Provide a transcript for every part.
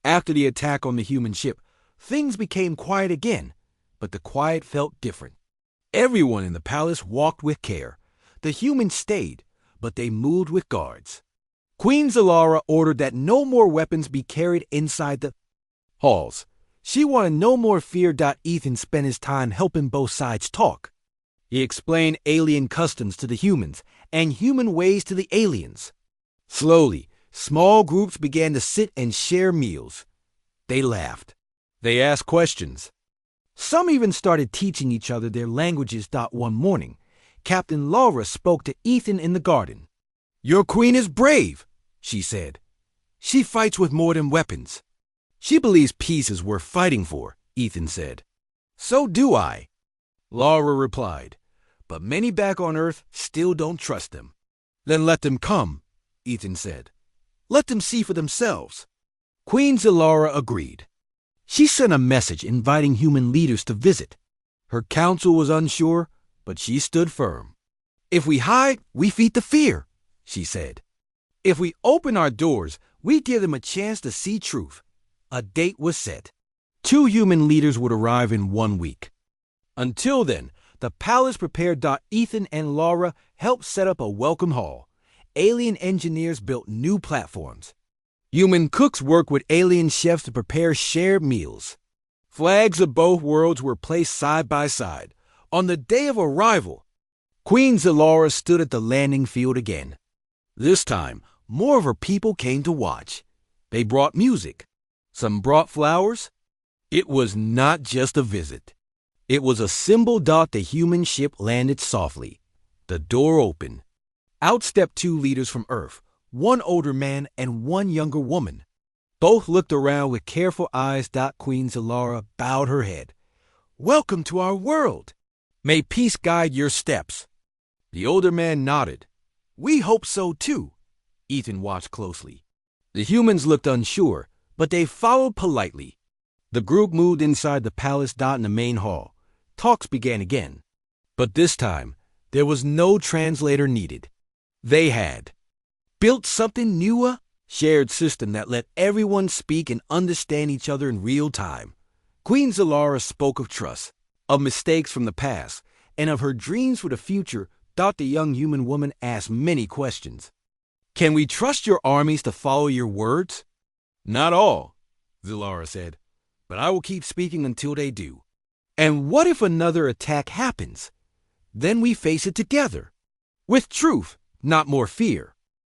After the attack on the human ship, things became quiet again, but the quiet felt different. Everyone in the palace walked with care. The humans stayed, but they moved with guards. Queen Zalara ordered that no more weapons be carried inside the halls. She wanted no more fear. Ethan spent his time helping both sides talk. He explained alien customs to the humans and human ways to the aliens. Slowly, small groups began to sit and share meals. They laughed. They asked questions. Some even started teaching each other their languages. One morning, Captain Laura spoke to Ethan in the garden. "Your queen is brave," she said. "She fights with more than weapons." "She believes peace is worth fighting for," Ethan said. "So do I," Laura replied. "But many back on Earth still don't trust them." "Then let them come," Ethan said. "Let them see for themselves." Queen Zalara agreed. She sent a message inviting human leaders to visit. Her council was unsure, but she stood firm. "If we hide, we feed the fear," she said. "If we open our doors, we give them a chance to see truth." A date was set. 2 human leaders would arrive in 1 week. Until then, the palace prepared. Ethan and Laura helped set up a welcome hall. Alien engineers built new platforms. Human cooks worked with alien chefs to prepare shared meals. Flags of both worlds were placed side by side. On the day of arrival, Queen Zalara stood at the landing field again. This time, more of her people came to watch. They brought music. Some brought flowers. It was not just a visit. It was a symbol. The human ship landed softly. The door opened. Out stepped 2 leaders from Earth, 1 older man and 1 younger woman. Both looked around with careful eyes. Queen Zalara bowed her head. "Welcome to our world. May peace guide your steps." The older man nodded. "We hope so too." Ethan watched closely. The humans looked unsure, but they followed politely. The group moved inside the palace. In the main hall, talks began again. But this time, there was no translator needed. They had built something new, a shared system that let everyone speak and understand each other in real time. Queen Zalara spoke of trust, of mistakes from the past, and of her dreams for the future. The young human woman asked many questions. "Can we trust your armies to follow your words?" "Not all," Zalara said, "but I will keep speaking until they do." "And what if another attack happens? Then we face it together, with truth, not more fear."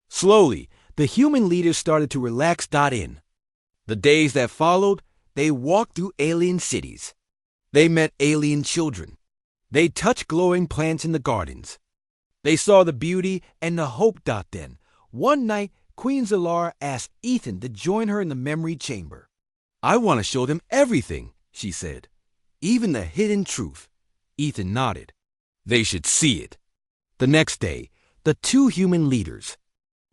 Slowly, the human leaders started to relax. In the days that followed, they walked through alien cities. They met alien children. They touched glowing plants in the gardens. They saw the beauty and the hope. Then, one night, Queen Zalara asked Ethan to join her in the memory chamber. "I want to show them everything," she said. "Even the hidden truth." Ethan nodded. They should see it. The next day, the 2 human leaders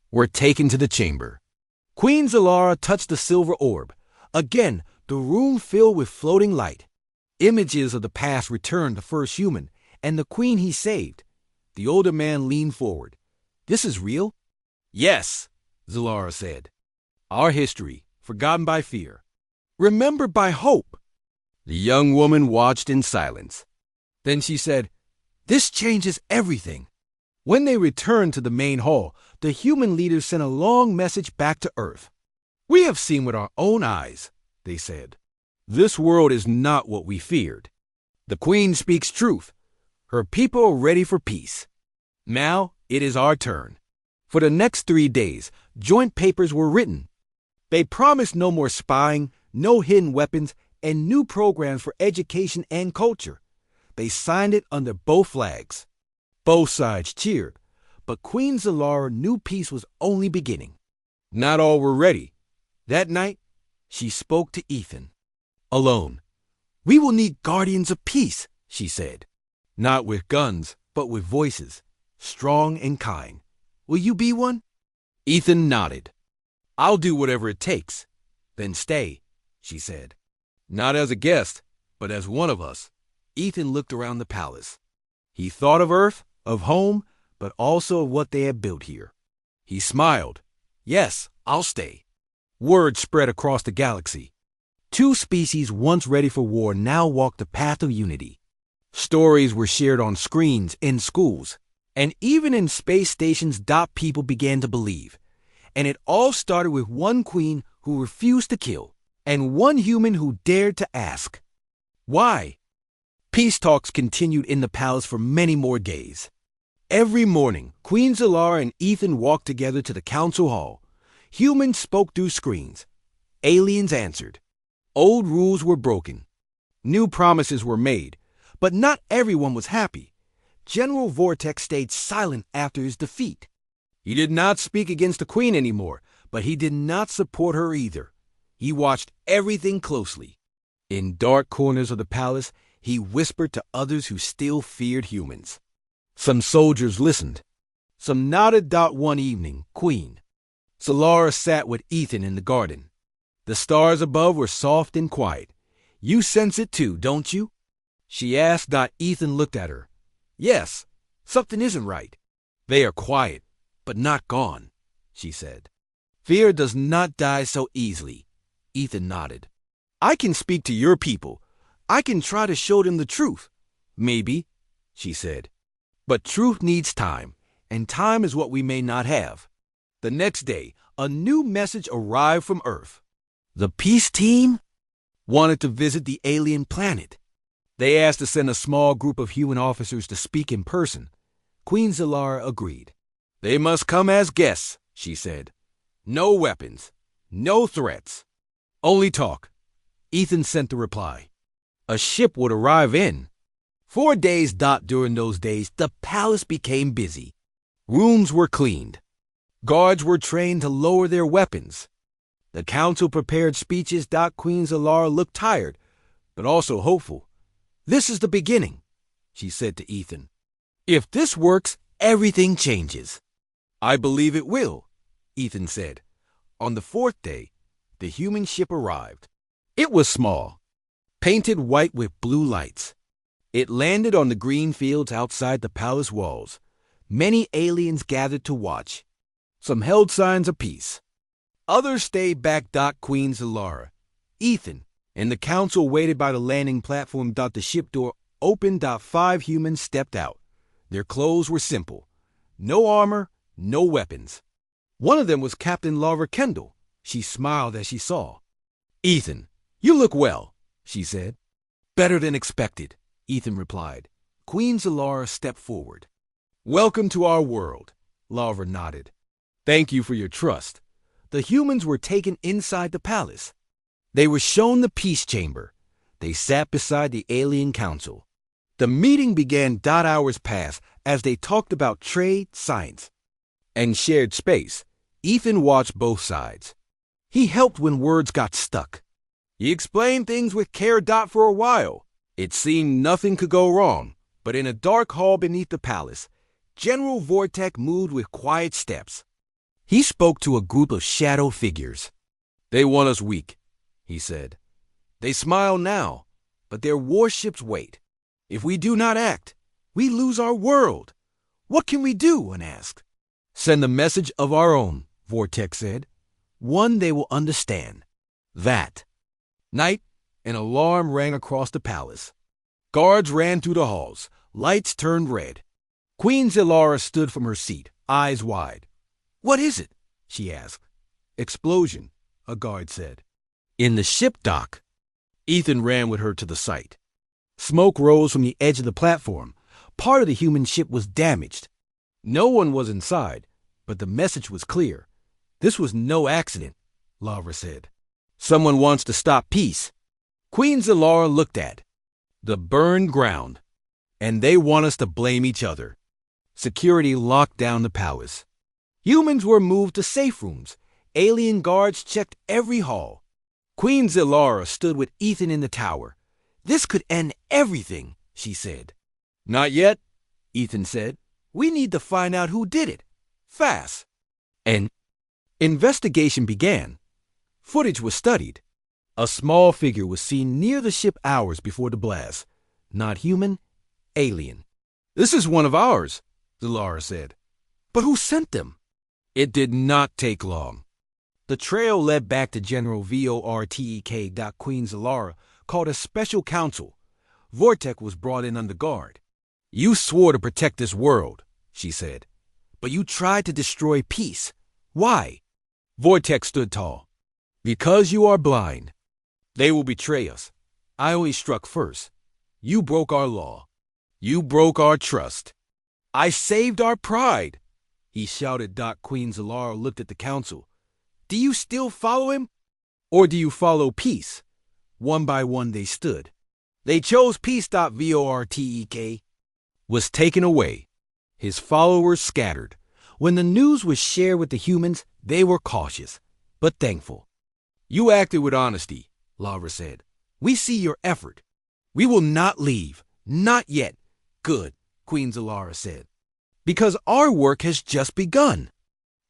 were taken to the chamber. Queen Zalara touched the silver orb. Again, the room filled with floating light. Images of the past returned the first human and the queen he saved. The older man leaned forward. "This is real?" "Yes," Zalara said. "Our history, forgotten by fear, remembered by hope." The young woman watched in silence. Then she said, "This changes everything." When they returned to the main hall, the human leaders sent a long message back to Earth. "We have seen with our own eyes," they said. "This world is not what we feared. The Queen speaks truth. Her people are ready for peace. Now it is our turn." For the next 3 days, joint papers were written. They promised no more spying, no hidden weapons, and new programs for education and culture. They signed it under both flags. Both sides cheered, but Queen Zalara knew peace was only beginning. Not all were ready. That night, she spoke to Ethan. Alone. "We will need guardians of peace," she said. "Not with guns, but with voices, strong and kind. Will you be one?" Ethan nodded. "I'll do whatever it takes." "Then stay," she said. "Not as a guest, but as one of us." Ethan looked around the palace. He thought of Earth, of home, but also of what they had built here. He smiled. "Yes, I'll stay." Word spread across the galaxy. Two species once ready for war now walked the path of unity. Stories were shared on screens in schools, and even in space stations. People began to believe. And it all started with one queen who refused to kill, and one human who dared to ask, why? Peace talks continued in the palace for many more days. Every morning, Queen Zalara and Ethan walked together to the council hall. Humans spoke through screens. Aliens answered. Old rules were broken. New promises were made, but not everyone was happy. General Vortex stayed silent after his defeat. He did not speak against the queen anymore, but he did not support her either. He watched everything closely. In dark corners of the palace, he whispered to others who still feared humans. Some soldiers listened. Some nodded. One evening, Queen Zalara sat with Ethan in the garden. The stars above were soft and quiet. You sense it too, don't you? She asked. Ethan looked at her. Yes, something isn't right. They are quiet, but not gone, she said. Fear does not die so easily. Ethan nodded. I can speak to your people. I can try to show them the truth. Maybe, she said. But truth needs time, and time is what we may not have. The next day, a new message arrived from Earth. The peace team wanted to visit the alien planet. They asked to send a small group of human officers to speak in person. Queen Zalara agreed. They must come as guests, she said. No weapons, no threats, only talk. Ethan sent the reply. A ship would arrive in 4 days. During those days, the palace became busy. Rooms were cleaned. Guards were trained to lower their weapons. The council prepared speeches. Queen Zalara looked tired, but also hopeful. This is the beginning, she said to Ethan. If this works, everything changes. I believe it will, Ethan said. On the 4th day, the human ship arrived. It was small, painted white with blue lights. It landed on the green fields outside the palace walls. Many aliens gathered to watch. Some held signs of peace. Others stayed back. Queen Zalara, Ethan, and the council waited by the landing platform. The ship door opened. 5 humans stepped out. Their clothes were simple. No armor, no weapons. One of them was Captain Laura Kendall. She smiled as she saw. Ethan, you look well, she said. Better than expected, Ethan replied. Queen Zalara stepped forward. Welcome to our world, Laura nodded. Thank you for your trust. The humans were taken inside the palace. They were shown the peace chamber. They sat beside the alien council. The meeting began. Hours passed as they talked about trade, science, and shared space. Ethan watched both sides. He helped when words got stuck. He explained things with care. For a while, it seemed nothing could go wrong. But in a dark hall beneath the palace, General Vortex moved with quiet steps. He spoke to a group of shadow figures. They want us weak, he said. They smile now, but their warships wait. If we do not act, we lose our world. What can we do? One asked. Send a message of our own, Vortex said. One they will understand. That night, an alarm rang across the palace. Guards ran through the halls. Lights turned red. Queen Zalara stood from her seat, eyes wide. What is it? She asked. Explosion, a guard said. In the ship dock. Ethan ran with her to the site. Smoke rose from the edge of the platform. Part of the human ship was damaged. No one was inside, but the message was clear. This was no accident, Laura said. Someone wants to stop peace. Queen Zalara looked at the burned ground, and they want us to blame each other. Security locked down the palace. Humans were moved to safe rooms. Alien guards checked every hall. Queen Zalara stood with Ethan in the tower. This could end everything, she said. Not yet, Ethan said. We need to find out who did it. Fast. An investigation began. Footage was studied. A small figure was seen near the ship hours before the blast. Not human, alien. This is one of ours, Zalara said. But who sent them? It did not take long. The trail led back to General Vortek. Queen Zalara called a special council. Vortek was brought in under guard. "You swore to protect this world," she said, "but you tried to destroy peace. Why?" Vortek stood tall. "Because you are blind. They will betray us. I always struck first. You broke our law. You broke our trust. I saved our pride," he shouted. Queen Zalara looked at the council. "Do you still follow him? Or do you follow peace?" One by one they stood. They chose peace. Vortek was taken away. His followers scattered. When the news was shared with the humans, they were cautious, but thankful. "You acted with honesty," Lara said. "We see your effort. We will not leave. Not yet." "Good," Queen Zalara said, "because our work has just begun."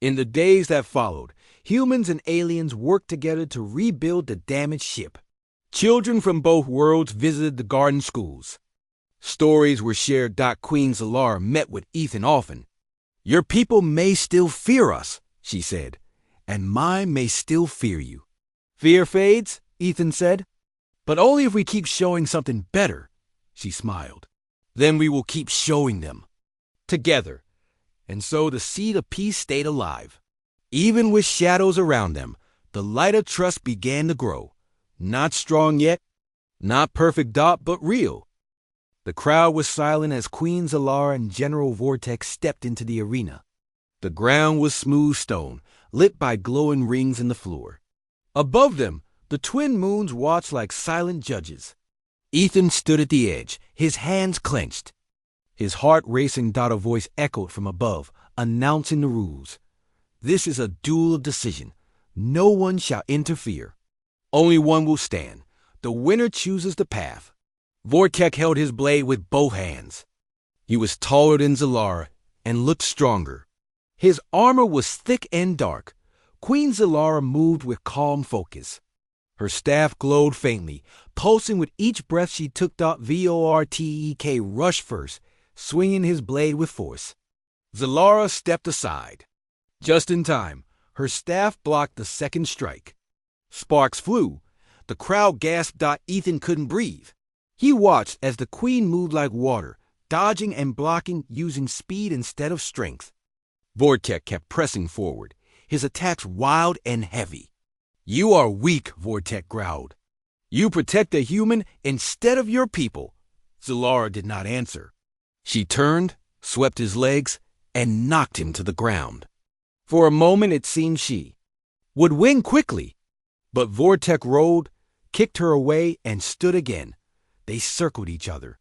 In the days that followed, humans and aliens worked together to rebuild the damaged ship. Children from both worlds visited the garden schools. Stories were shared. Queen Zalara met with Ethan often. "Your people may still fear us," she said, "and mine may still fear you." "Fear fades," Ethan said, "but only if we keep showing something better," she smiled. "Then we will keep showing them. Together." And so the seed of peace stayed alive. Even with shadows around them, the light of trust began to grow. Not strong yet, not perfect, but real. The crowd was silent as Queen Zalara and General Vortek stepped into the arena. The ground was smooth stone, lit by glowing rings in the floor. Above them, the twin moons watched like silent judges. Ethan stood at the edge, his hands clenched. His heart racing. A voice echoed from above, announcing the rules. "This is a duel of decision. No one shall interfere. Only one will stand. The winner chooses the path." Vortek held his blade with both hands. He was taller than Zalara and looked stronger. His armor was thick and dark. Queen Zalara moved with calm focus. Her staff glowed faintly, pulsing with each breath she took. Vortek rushed first, swinging his blade with force. Zalara stepped aside. Just in time, her staff blocked the second strike. Sparks flew. The crowd gasped. Ethan couldn't breathe. He watched as the queen moved like water, dodging and blocking, using speed instead of strength. Vortek kept pressing forward, his attacks wild and heavy. "You are weak," Vortek growled. "You protect a human instead of your people." Zalara did not answer. She turned, swept his legs, and knocked him to the ground. For a moment it seemed she would win quickly, but Vortek rolled, kicked her away, and stood again. They circled each other.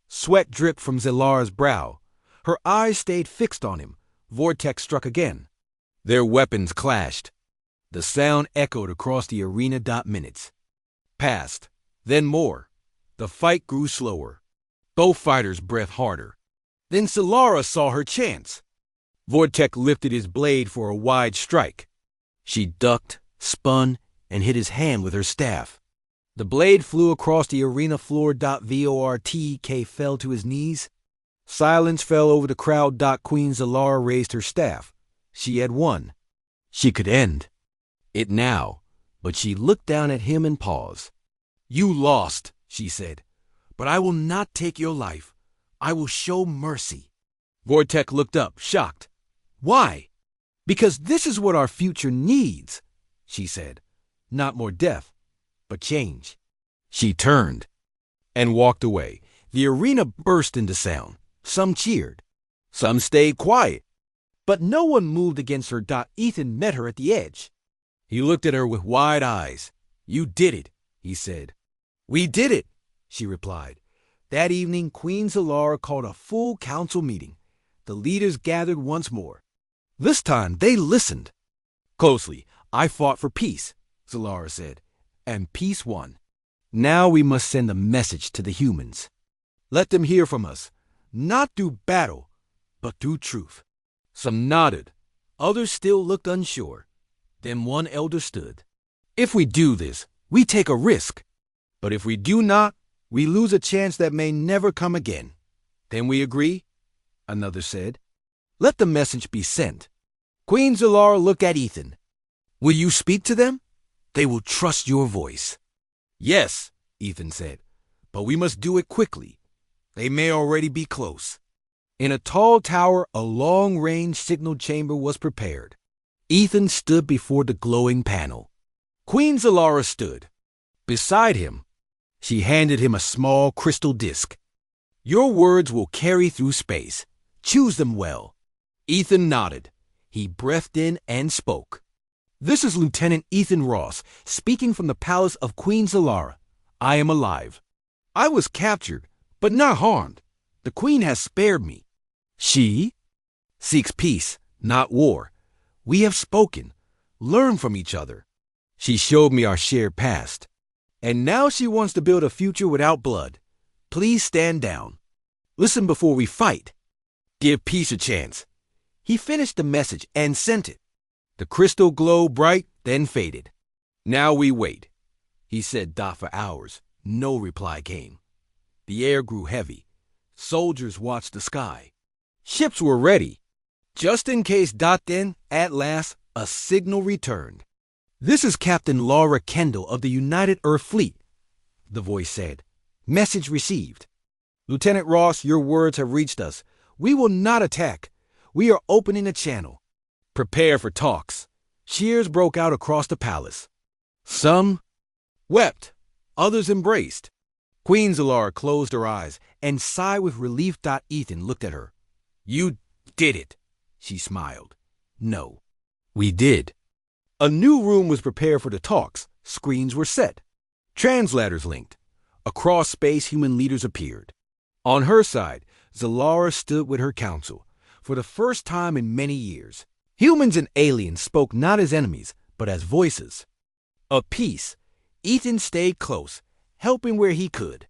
Sweat dripped from Zalara's brow. Her eyes stayed fixed on him. Vortek struck again. Their weapons clashed. The sound echoed across the arena. Minutes passed, then more. The fight grew slower. Both fighters breathed harder. Then Zalara saw her chance. Vortek lifted his blade for a wide strike. She ducked, spun, and hit his hand with her staff. The blade flew across the arena floor. Vortek fell to his knees. Silence fell over the crowd. Queen Zalara raised her staff. She had won. She could end it now, but she looked down at him and paused. "You lost," she said, "but I will not take your life. I will show mercy." Vortek looked up, shocked. "Why?" "Because this is what our future needs," she said. "Not more death, but change." She turned and walked away. The arena burst into sound. Some cheered. Some stayed quiet. But no one moved against her. Ethan met her at the edge. He looked at her with wide eyes. "You did it," he said. "We did it," she replied. That evening, Queen Zalara called a full council meeting. The leaders gathered once more. This time, they listened closely. "I fought for peace," Zalara said, "and peace won. Now we must send a message to the humans. Let them hear from us, not through battle, but through truth." Some nodded. Others still looked unsure. Then one elder stood. "If we do this, we take a risk. But if we do not, we lose a chance that may never come again." "Then we agree," another said. "Let the message be sent." Queen Zalara looked at Ethan. Will you speak to them? They will trust your voice. Yes, Ethan said, but we must do it quickly. They may already be close. In a tall tower, a long-range signal chamber was prepared. Ethan stood before the glowing panel. Queen Zalara stood. Beside him, she handed him a small crystal disc. Your words will carry through space. Choose them well. Ethan nodded. He breathed in and spoke. This is Lieutenant Ethan Ross, speaking from the palace of Queen Zalara. I am alive. I was captured, but not harmed. The Queen has spared me. She seeks peace, not war. We have spoken. Learn from each other. She showed me our shared past. And now she wants to build a future without blood. Please stand down. Listen before we fight. Give peace a chance. He finished the message and sent it. The crystal glowed bright, then faded. Now we wait. He said dot for hours. No reply came. The air grew heavy. Soldiers watched the sky. Ships were ready. Just in case dot then, at last, a signal returned. This is Captain Laura Kendall of the United Earth Fleet, the voice said. Message received. Lieutenant Ross, your words have reached us. We will not attack. We are opening a channel. Prepare for talks. Cheers broke out across the palace. Some wept. Others embraced. Queen Zalara closed her eyes and sighed with relief. Ethan looked at her. You did it, she smiled. No, we did. A new room was prepared for the talks. Screens were set. Translators linked. Across space, human leaders appeared. On her side, Zalara stood with her council. For the first time in many years, humans and aliens spoke not as enemies, but as voices. Of peace, Ethan stayed close, helping where he could.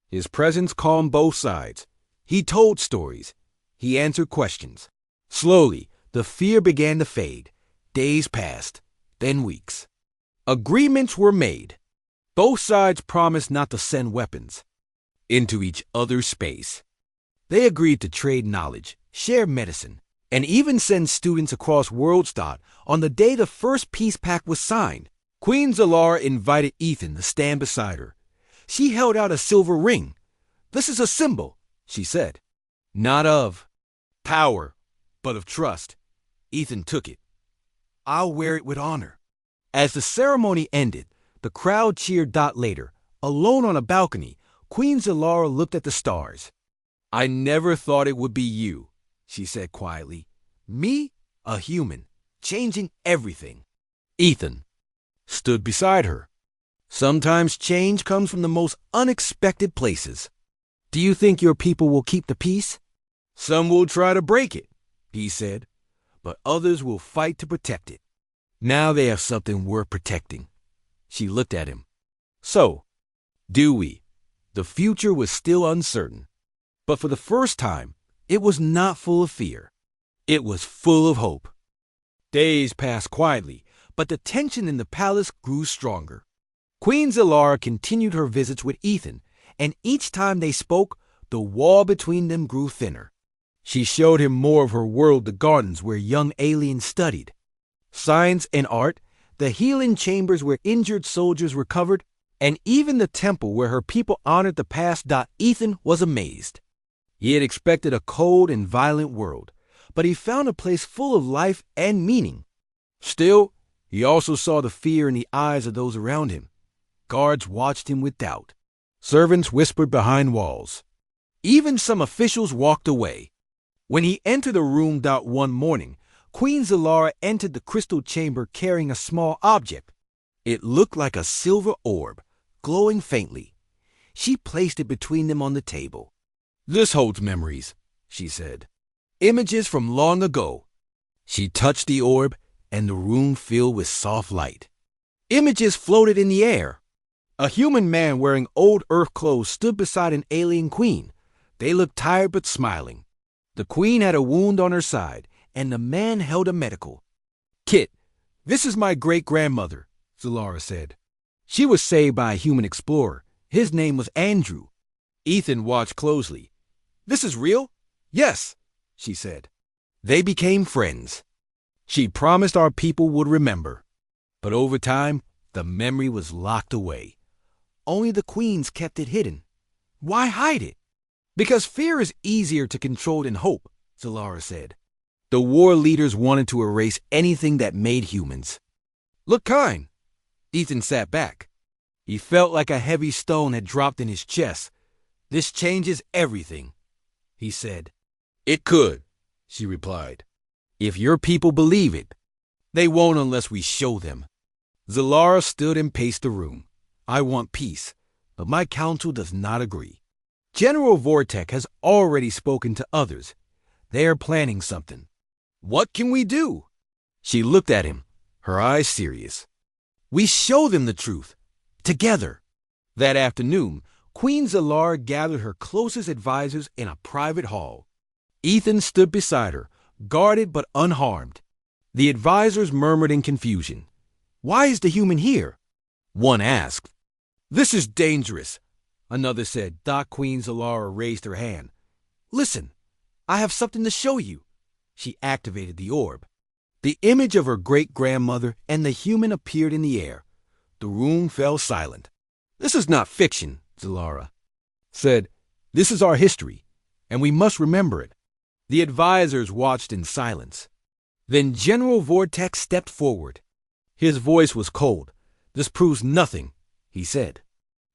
His presence calmed both sides. He told stories. He answered questions. Slowly, the fear began to fade. Days passed, then weeks. Agreements were made. Both sides promised not to send weapons into each other's space. They agreed to trade knowledge, share medicine, and even send students across worlds. On the day the first peace pact was signed, Queen Zalara invited Ethan to stand beside her. She held out a silver ring. This is a symbol, she said. Not of power, but of trust. Ethan took it. I'll wear it with honor. As the ceremony ended, the crowd cheered. Later, alone on a balcony, Queen Zalara looked at the stars. I never thought it would be you, she said quietly. Me, a human, changing everything. Ethan stood beside her. Sometimes change comes from the most unexpected places. Do you think your people will keep the peace? Some will try to break it, he said, but others will fight to protect it. Now they have something worth protecting. She looked at him. So, do we? The future was still uncertain. But for the first time, it was not full of fear. It was full of hope. Days passed quietly, but the tension in the palace grew stronger. Queen Zalara continued her visits with Ethan, and each time they spoke, the wall between them grew thinner. She showed him more of her world, the gardens where young aliens studied, science and art, the healing chambers where injured soldiers recovered, and even the temple where her people honored the past. Ethan was amazed. He had expected a cold and violent world, but he found a place full of life and meaning. Still, he also saw the fear in the eyes of those around him. Guards watched him with doubt. Servants whispered behind walls. Even some officials walked away. When he entered the room. One morning, Queen Zalara entered the crystal chamber carrying a small object. It looked like a silver orb, glowing faintly. She placed it between them on the table. This holds memories, she said. Images from long ago. She touched the orb, and the room filled with soft light. Images floated in the air. A human man wearing old Earth clothes stood beside an alien queen. They looked tired but smiling. The queen had a wound on her side, and the man held a medical. Kit, this is my great-grandmother, Zalara said. She was saved by a human explorer. His name was Andrew. Ethan watched closely. This is real? Yes, she said. They became friends. She promised our people would remember. But over time, the memory was locked away. Only the queens kept it hidden. Why hide it? Because fear is easier to control than hope, Zalara said. The war leaders wanted to erase anything that made humans. Look kind. Ethan sat back. He felt like a heavy stone had dropped in his chest. This changes everything, he said. It could, she replied. If your people believe it. They won't unless we show them. Zalara stood and paced the room. I want peace, but my council does not agree. General Vortek has already spoken to others. They are planning something. What can we do? She looked at him, her eyes serious. We show them the truth. Together. That afternoon, Queen Zalara gathered her closest advisors in a private hall. Ethan stood beside her, guarded but unharmed. The advisors murmured in confusion. Why is the human here? One asked. This is dangerous. Another said. Queen Zalara raised her hand. Listen, I have something to show you. She activated the orb. The image of her great-grandmother and the human appeared in the air. The room fell silent. This is not fiction, Zalara said. This is our history, and we must remember it. The advisors watched in silence. Then General Vortex stepped forward. His voice was cold. This proves nothing, he said.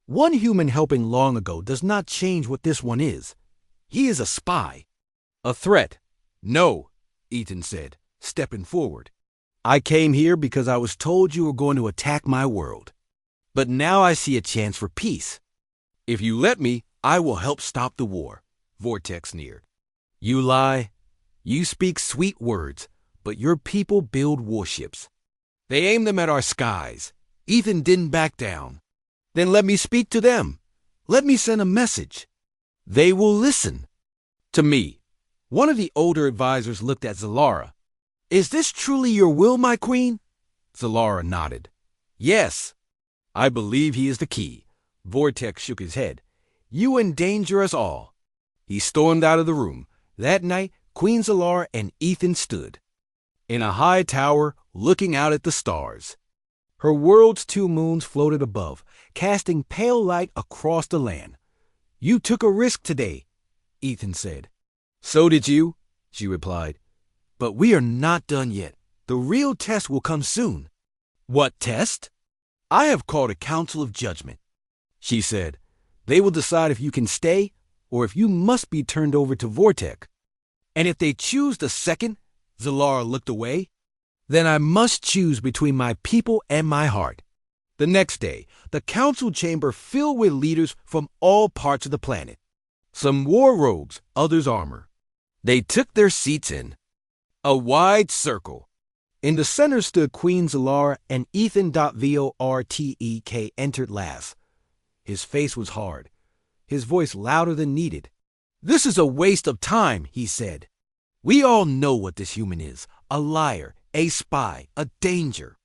One human helping long ago does not change what this one is. He is a spy. A threat. No, Ethan said, stepping forward. I came here because I was told you were going to attack my world. But now I see a chance for peace. If you let me, I will help stop the war, Vortex sneered. You lie. You speak sweet words, but your people build warships. They aim them at our skies. Ethan didn't back down. Then let me speak to them. Let me send a message. They will listen. To me. One of the older advisors looked at Zalara. Is this truly your will, my queen? Zalara nodded. Yes. I believe he is the key. Vortex shook his head. You endanger us all. He stormed out of the room. That night, Queen Zalara and Ethan stood in a high tower looking out at the stars. Her world's 2 moons floated above, casting pale light across the land. You took a risk today, Ethan said. So did you, she replied. But we are not done yet. The real test will come soon. What test? I have called a council of judgment, she said. They will decide if you can stay or if you must be turned over to Vortek. And if they choose the second, Zalara looked away, then I must choose between my people and my heart. The next day, the council chamber filled with leaders from all parts of the planet. Some wore robes, others armor. They took their seats in a wide circle. In the center stood Queen Zalara, and Ethan Vortek entered last. His face was hard, his voice louder than needed. This is a waste of time, he said. We all know what this human is, a liar, a spy, a danger.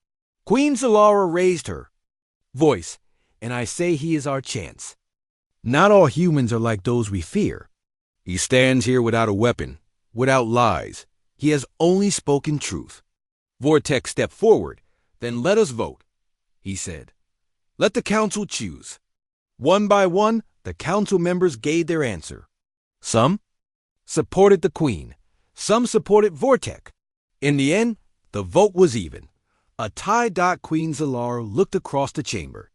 Queen Zalara raised her voice, and I say he is our chance. Not all humans are like those we fear. He stands here without a weapon, without lies. He has only spoken truth. Vortex stepped forward. Then let us vote, he said. Let the council choose. One by one, the council members gave their answer. Some supported the queen. Some supported Vortek. In the end, the vote was even. A tie. Queen Zalara looked across the chamber.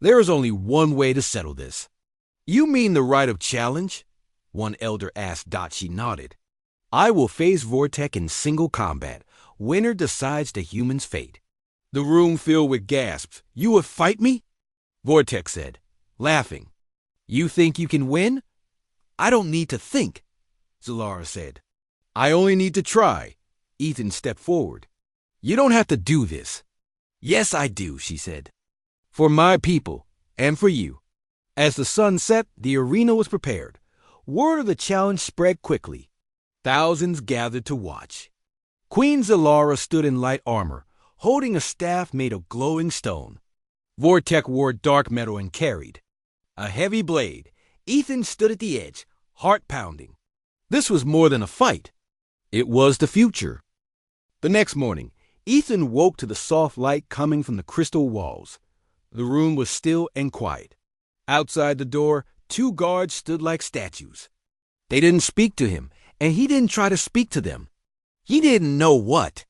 There is only one way to settle this. You mean the right of challenge? One elder asked. She nodded. I will face Vortek in single combat. Winner decides the human's fate. The room filled with gasps. You would fight me? Vortex said, laughing. You think you can win? I don't need to think, Zalara said. I only need to try. Ethan stepped forward. You don't have to do this. Yes, I do, she said. For my people, and for you. As the sun set, the arena was prepared. Word of the challenge spread quickly. Thousands gathered to watch. Queen Zalara stood in light armor, holding a staff made of glowing stone. Vortek wore dark metal and carried a heavy blade. Ethan stood at the edge, heart pounding. This was more than a fight. It was the future. The next morning, Ethan woke to the soft light coming from the crystal walls. The room was still and quiet. Outside the door, 2 guards stood like statues. They didn't speak to him, and he didn't try to speak to them. He didn't know what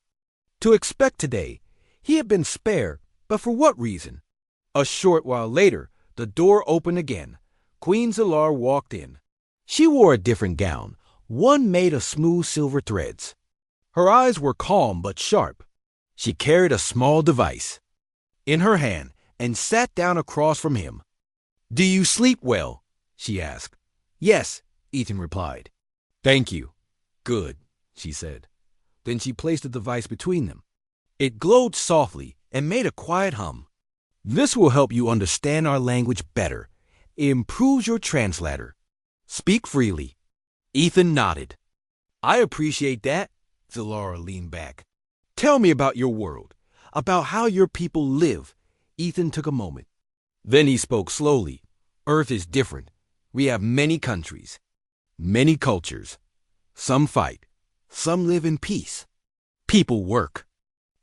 to expect today. He had been spared, but for what reason? A short while later, the door opened again. Queen Zalara walked in. She wore a different gown, one made of smooth silver threads. Her eyes were calm but sharp. She carried a small device in her hand and sat down across from him. "Do you sleep well?" she asked. "Yes," Ethan replied. "Thank you." "Good," she said. Then she placed the device between them. It glowed softly and made a quiet hum. "This will help you understand our language better. It improves your translator. Speak freely." Ethan nodded. "I appreciate that." Zalara leaned back. "Tell me about your world, about how your people live." Ethan took a moment. Then he spoke slowly. "Earth is different. We have many countries, many cultures. Some fight, some live in peace. People work,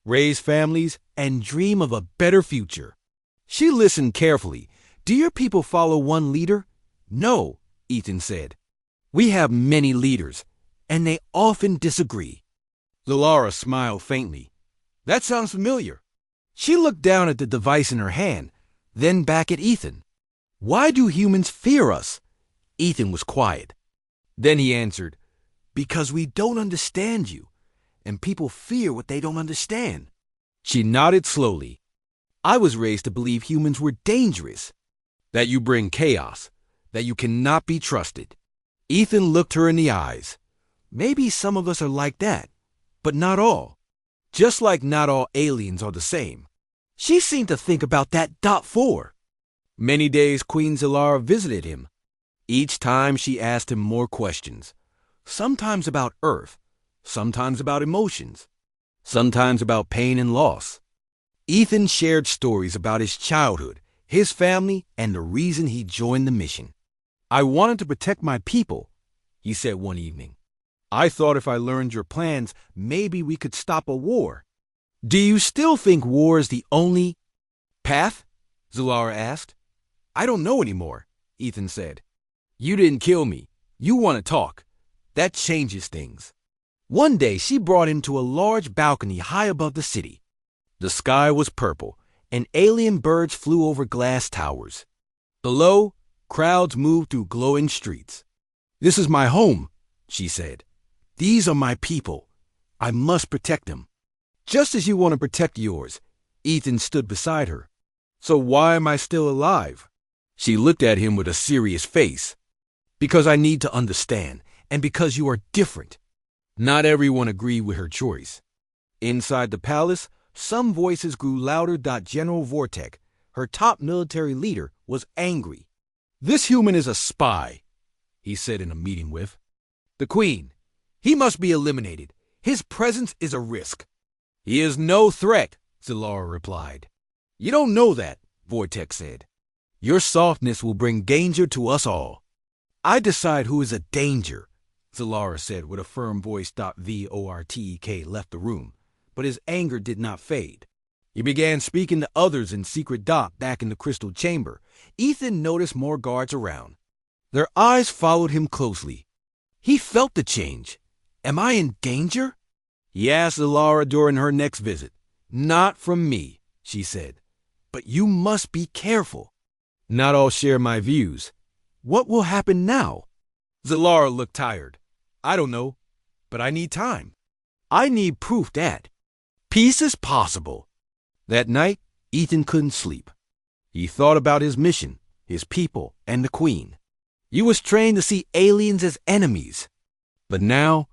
raise families, and dream of a better future." She listened carefully. "Do your people follow one leader?" "No," Ethan said. "We have many leaders, and they often disagree." Zalara smiled faintly. "That sounds familiar." She looked down at the device in her hand, then back at Ethan. "Why do humans fear us?" Ethan was quiet. Then he answered, "Because we don't understand you, and people fear what they don't understand." She nodded slowly. "I was raised to believe humans were dangerous, that you bring chaos, that you cannot be trusted." Ethan looked her in the eyes. "Maybe some of us are like that, but not all. Just like not all aliens are the same." She seemed to think about that for many days. Queen Zalara visited him. Each time she asked him more questions, sometimes about Earth, sometimes about emotions, sometimes about pain and loss. Ethan shared stories about his childhood, his family, and the reason he joined the mission. "I wanted to protect my people," he said one evening. "I thought if I learned your plans, maybe we could stop a war." "Do you still think war is the only path?" Zalara asked. "I don't know anymore," Ethan said. "You didn't kill me. You want to talk. That changes things." One day she brought him to a large balcony high above the city. The sky was purple, and alien birds flew over glass towers. Below, crowds moved through glowing streets. "This is my home," she said. "These are my people. I must protect them." "Just as you want to protect yours." Ethan stood beside her. "So why am I still alive?" She looked at him with a serious face. "Because I need to understand, and because you are different." Not everyone agreed with her choice. Inside the palace, some voices grew louder. General Vortek, her top military leader, was angry. "This human is a spy," he said in a meeting with the Queen. "He must be eliminated. His presence is a risk." "He is no threat," Zalara replied. "You don't know that," Vortek said. "Your softness will bring danger to us all." "I decide who is a danger," Zalara said with a firm voice. Vortek left the room, but his anger did not fade. He began speaking to others in secret back in the crystal chamber. Ethan noticed more guards around. Their eyes followed him closely. He felt the change. "Am I in danger?" he asked Zalara during her next visit. "Not from me," she said. "But you must be careful. Not all share my views. What will happen now?" Zalara looked tired. "I don't know, but I need time. I need proof that peace is possible." That night, Ethan couldn't sleep. He thought about his mission, his people, and the Queen. He was trained to see aliens as enemies. But now,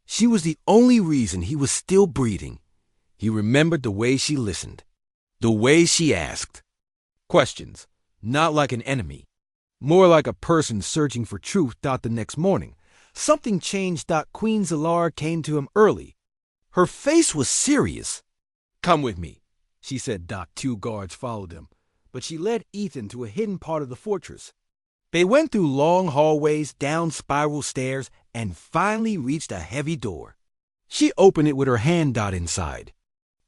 she was the only reason he was still breathing. He remembered the way she listened, the way she asked questions, not like an enemy, more like a person searching for truth. The next morning, something changed. Queen Zalara came to him early. Her face was serious. "Come with me," she said. 2 guards followed them, but she led Ethan to a hidden part of the fortress. They went through long hallways, down spiral stairs, and finally reached a heavy door. She opened it with her hand. Inside,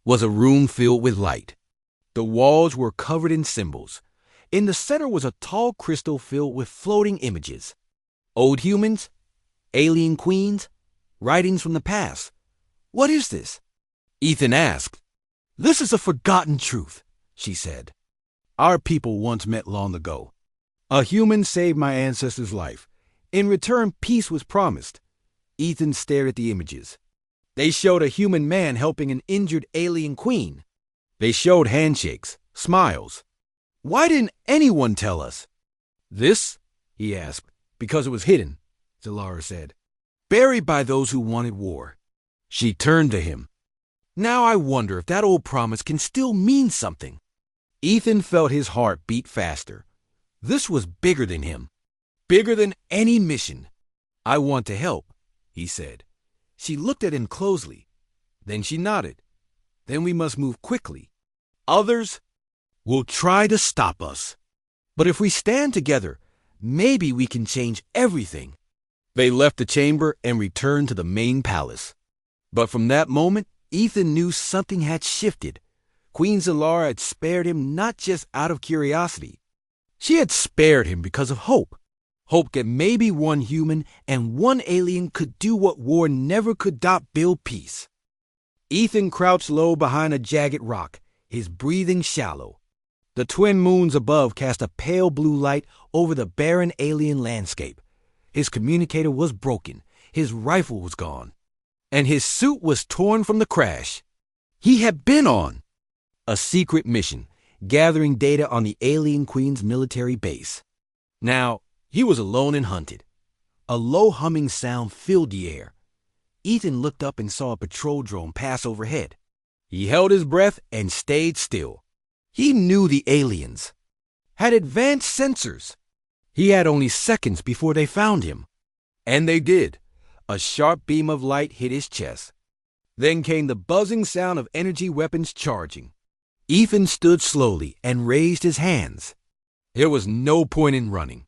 was a room filled with light. The walls were covered in symbols. In the center was a tall crystal filled with floating images. Old humans, alien queens, writings from the past. What is this? Ethan asked. This is a forgotten truth, she said. Our people once met long ago. A human saved my ancestor's life. In return, peace was promised. Ethan stared at the images. They showed a human man helping an injured alien queen. They showed handshakes, smiles. Why didn't anyone tell us? This? He asked. Because it was hidden, Zalara said. Buried by those who wanted war. She turned to him. Now I wonder if that old promise can still mean something. Ethan felt his heart beat faster. This was bigger than him. Bigger than any mission. I want to help, he said. She looked at him closely. Then she nodded. Then we must move quickly. Others will try to stop us. But if we stand together, maybe we can change everything. They left the chamber and returned to the main palace. But from that moment, Ethan knew something had shifted. Queen Zalara had spared him not just out of curiosity. She had spared him because of hope. Hope that maybe one human and one alien could do what war never could. Build peace. Ethan crouched low behind a jagged rock, his breathing shallow. The twin moons above cast a pale blue light over the barren alien landscape. His communicator was broken, his rifle was gone, and his suit was torn from the crash. He had been on a secret mission, gathering data on the alien queen's military base. Now, he was alone and hunted. A low humming sound filled the air. Ethan looked up and saw a patrol drone pass overhead. He held his breath and stayed still. He knew the aliens had advanced sensors. He had only seconds before they found him. And they did. A sharp beam of light hit his chest. Then came the buzzing sound of energy weapons charging. Ethan stood slowly and raised his hands. There was no point in running.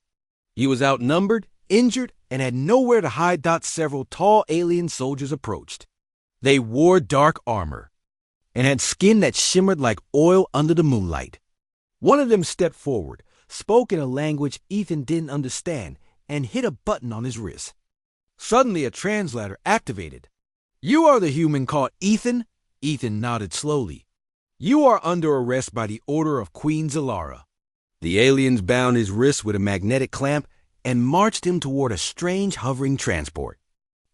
He was outnumbered, injured, and had nowhere to hide. Several tall alien soldiers approached. They wore dark armor and had skin that shimmered like oil under the moonlight. One of them stepped forward, spoke in a language Ethan didn't understand, and hit a button on his wrist. Suddenly a translator activated. You are the human called Ethan? Ethan nodded slowly. You are under arrest by the order of Queen Zalara. The aliens bound his wrist with a magnetic clamp and marched him toward a strange hovering transport.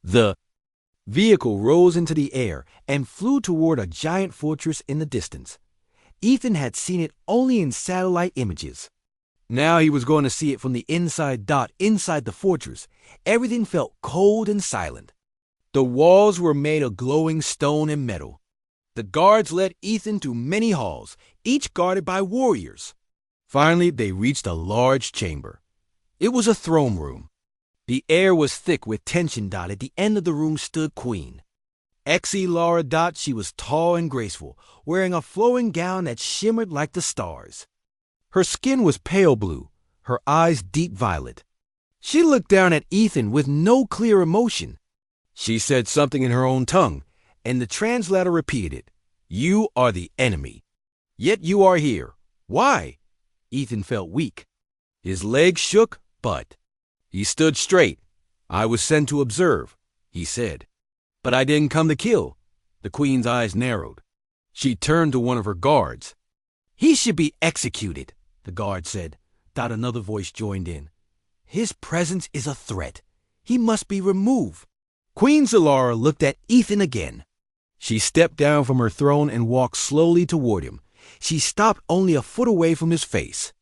The vehicle rose into the air and flew toward a giant fortress in the distance. Ethan had seen it only in satellite images. Now he was going to see it from the inside. Inside the fortress, everything felt cold and silent. The walls were made of glowing stone and metal. The guards led Ethan through many halls, each guarded by warriors. Finally, they reached a large chamber. It was a throne room. The air was thick with tension. At the end of the room stood Queen Zalara. She was tall and graceful, wearing a flowing gown that shimmered like the stars. Her skin was pale blue, her eyes deep violet. She looked down at Ethan with no clear emotion. She said something in her own tongue, and the translator repeated it. You are the enemy. Yet you are here. Why? Ethan felt weak. His legs shook, but he stood straight. I was sent to observe, he said. But I didn't come to kill. The Queen's eyes narrowed. She turned to one of her guards. He should be executed, the guard said. Another voice joined in. His presence is a threat. He must be removed. Queen Zalara looked at Ethan again. She stepped down from her throne and walked slowly toward him. She stopped only a foot away from his face.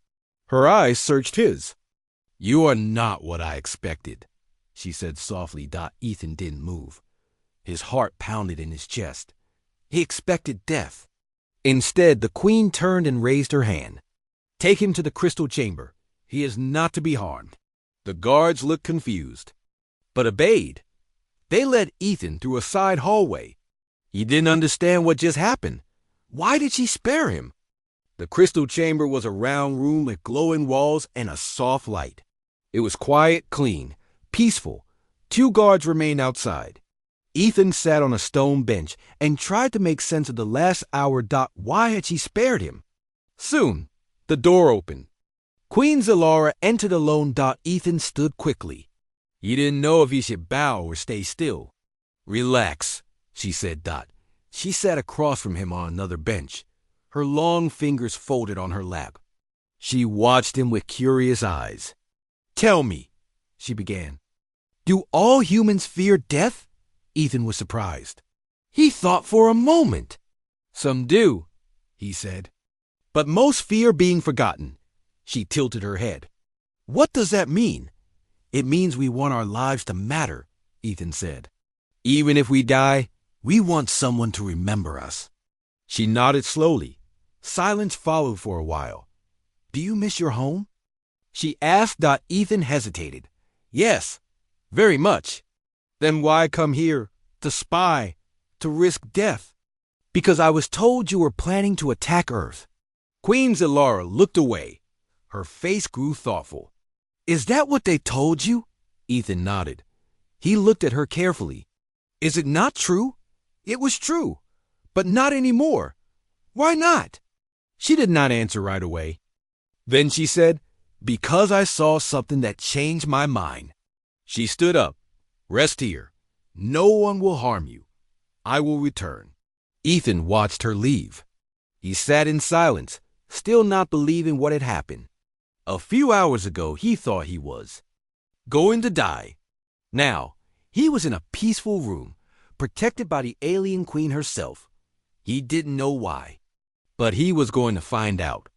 Her eyes searched his. You are not what I expected, she said softly. Ethan didn't move. His heart pounded in his chest. He expected death. Instead, the Queen turned and raised her hand. Take him to the crystal chamber. He is not to be harmed. The guards looked confused, but obeyed. They led Ethan through a side hallway. He didn't understand what just happened. Why did she spare him? The crystal chamber was a round room with glowing walls and a soft light. It was quiet, clean, peaceful. 2 guards remained outside. Ethan sat on a stone bench and tried to make sense of the last hour. Why had she spared him? Soon, the door opened. Queen Zalara entered alone. Ethan stood quickly. He didn't know if he should bow or stay still. Relax, she said. She sat across from him on another bench, her long fingers folded on her lap. She watched him with curious eyes. Tell me, she began. Do all humans fear death? Ethan was surprised. He thought for a moment. Some do, he said. But most fear being forgotten. She tilted her head. What does that mean? It means we want our lives to matter, Ethan said. Even if we die, we want someone to remember us. She nodded slowly. Silence followed for a while. Do you miss your home? She asked. Ethan hesitated. Yes, very much. Then why come here, to spy, to risk death? Because I was told you were planning to attack Earth. Queen Zalara looked away. Her face grew thoughtful. Is that what they told you? Ethan nodded. He looked at her carefully. Is it not true? It was true, but not anymore. Why not? She did not answer right away. Then she said, because I saw something that changed my mind. She stood up. Rest here. No one will harm you. I will return. Ethan watched her leave. He sat in silence, still not believing what had happened. A few hours ago, he thought he was going to die. Now, he was in a peaceful room, protected by the alien queen herself. He didn't know why, but he was going to find out.